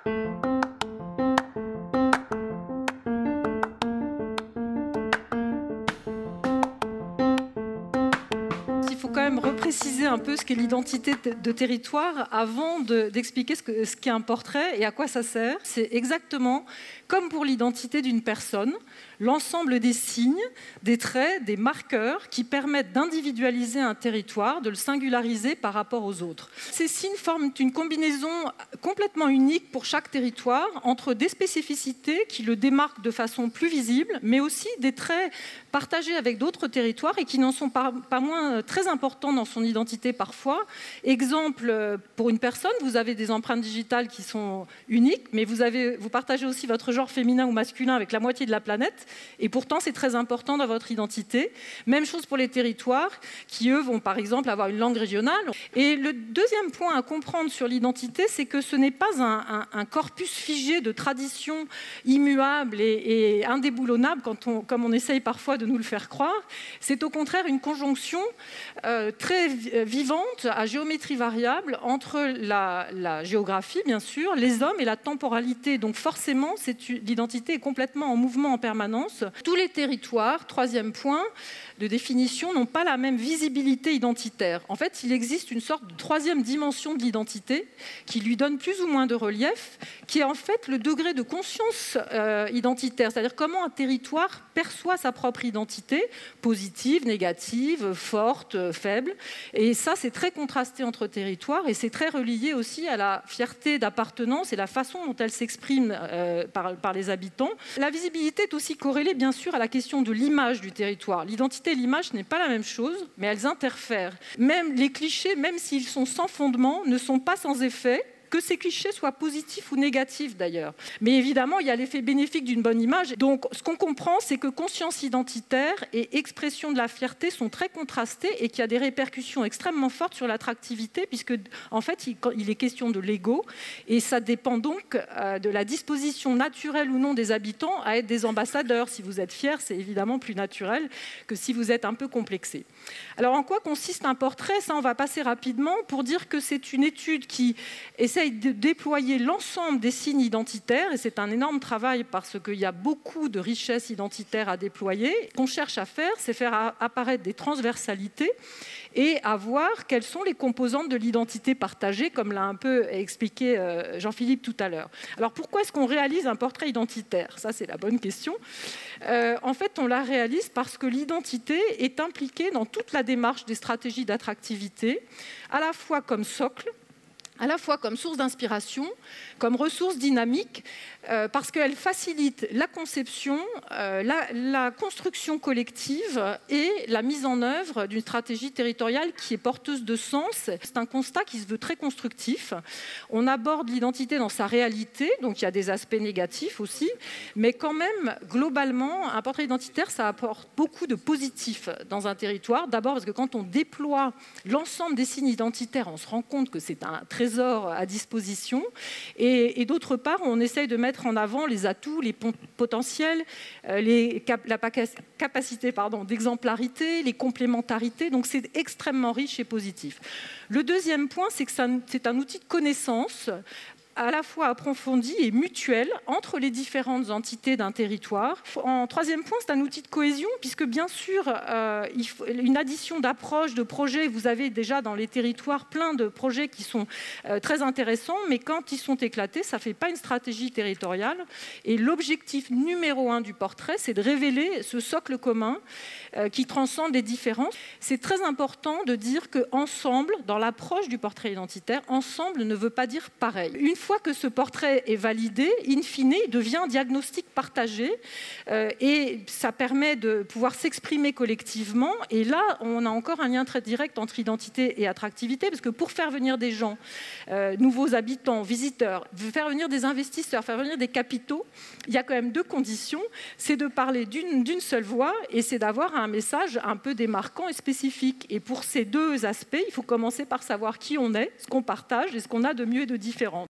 Il faut quand même repréciser un peu ce qu'est l'identité de territoire avant d'expliquer ce qu'est un portrait et à quoi ça sert. C'est exactement comme pour l'identité d'une personne, l'ensemble des signes, des traits, des marqueurs qui permettent d'individualiser un territoire, de le singulariser par rapport aux autres. Ces signes forment une combinaison complètement unique pour chaque territoire entre des spécificités qui le démarquent de façon plus visible, mais aussi des traits partagés avec d'autres territoires et qui n'en sont pas moins très importants dans son identité parfois. Exemple, pour une personne, vous avez des empreintes digitales qui sont uniques, mais vous partagez aussi votre genre féminin ou masculin avec la moitié de la planète, et pourtant c'est très important dans votre identité. Même chose pour les territoires, qui eux vont par exemple avoir une langue régionale. Et le deuxième point à comprendre sur l'identité, c'est que ce n'est pas un corpus figé de traditions immuables et indéboulonnables, comme on essaye parfois de nous le faire croire. C'est au contraire une conjonction très vivante, à géométrie variable, entre la géographie, bien sûr, les hommes et la temporalité. Donc forcément, l'identité est complètement en mouvement en permanence. Tous les territoires, troisième point de définition, n'ont pas la même visibilité identitaire. En fait, il existe une sorte de troisième dimension de l'identité qui lui donne plus ou moins de relief, qui est en fait le degré de conscience identitaire, c'est-à-dire comment un territoire perçoit sa propre identité, positive, négative, forte, faible. Et ça, c'est très contrasté entre territoires et c'est très relié aussi à la fierté d'appartenance et la façon dont elle s'exprime par les habitants. La visibilité est aussi corrélée, bien sûr, à la question de l'image du territoire. L'identité et l'image, ce n'est pas la même chose, mais elles interfèrent. Même les clichés, même s'ils sont sans fondement, ne sont pas sans effet, que ces clichés soient positifs ou négatifs d'ailleurs. Mais évidemment, il y a l'effet bénéfique d'une bonne image. Donc, ce qu'on comprend, c'est que conscience identitaire et expression de la fierté sont très contrastés et qu'il y a des répercussions extrêmement fortes sur l'attractivité, puisque, en fait, il est question de l'ego. Et ça dépend donc de la disposition naturelle ou non des habitants à être des ambassadeurs. Si vous êtes fier, c'est évidemment plus naturel que si vous êtes un peu complexé. Alors, en quoi consiste un portrait? Ça, on va passer rapidement pour dire que c'est une étude qui essaie de déployer l'ensemble des signes identitaires, et c'est un énorme travail parce qu'il y a beaucoup de richesses identitaires à déployer. Ce qu'on cherche à faire, c'est faire apparaître des transversalités et à voir quelles sont les composantes de l'identité partagée, comme l'a un peu expliqué Jean-Philippe tout à l'heure. Alors pourquoi est-ce qu'on réalise un portrait identitaire? Ça, c'est la bonne question. En fait, on la réalise parce que l'identité est impliquée dans toute la démarche des stratégies d'attractivité, à la fois comme socle, à la fois comme source d'inspiration, comme ressource dynamique, parce qu'elle facilite la conception, la construction collective et la mise en œuvre d'une stratégie territoriale qui est porteuse de sens. C'est un constat qui se veut très constructif. On aborde l'identité dans sa réalité, donc il y a des aspects négatifs aussi, mais quand même, globalement, un portrait identitaire, ça apporte beaucoup de positifs dans un territoire. D'abord parce que quand on déploie l'ensemble des signes identitaires, on se rend compte que c'est un trésor à disposition. Et d'autre part, on essaye de mettre en avant les atouts, les potentiels, la capacité d'exemplarité, les complémentarités. Donc c'est extrêmement riche et positif. Le deuxième point, c'est que c'est un outil de connaissance à la fois approfondie et mutuelle entre les différentes entités d'un territoire. En troisième point, c'est un outil de cohésion, puisque bien sûr, il faut une addition d'approches, de projets. Vous avez déjà dans les territoires plein de projets qui sont très intéressants, mais quand ils sont éclatés, ça ne fait pas une stratégie territoriale. Et l'objectif numéro 1 du portrait, c'est de révéler ce socle commun qui transcende les différences. C'est très important de dire qu'ensemble, dans l'approche du portrait identitaire, ensemble ne veut pas dire pareil. Une fois que ce portrait est validé, in fine, il devient un diagnostic partagé et ça permet de pouvoir s'exprimer collectivement. Et là, on a encore un lien très direct entre identité et attractivité, parce que pour faire venir des gens, nouveaux habitants, visiteurs, faire venir des investisseurs, faire venir des capitaux, il y a quand même deux conditions. C'est de parler d'une seule voix et c'est d'avoir un message un peu démarquant et spécifique. Et pour ces deux aspects, il faut commencer par savoir qui on est, ce qu'on partage et ce qu'on a de mieux et de différent.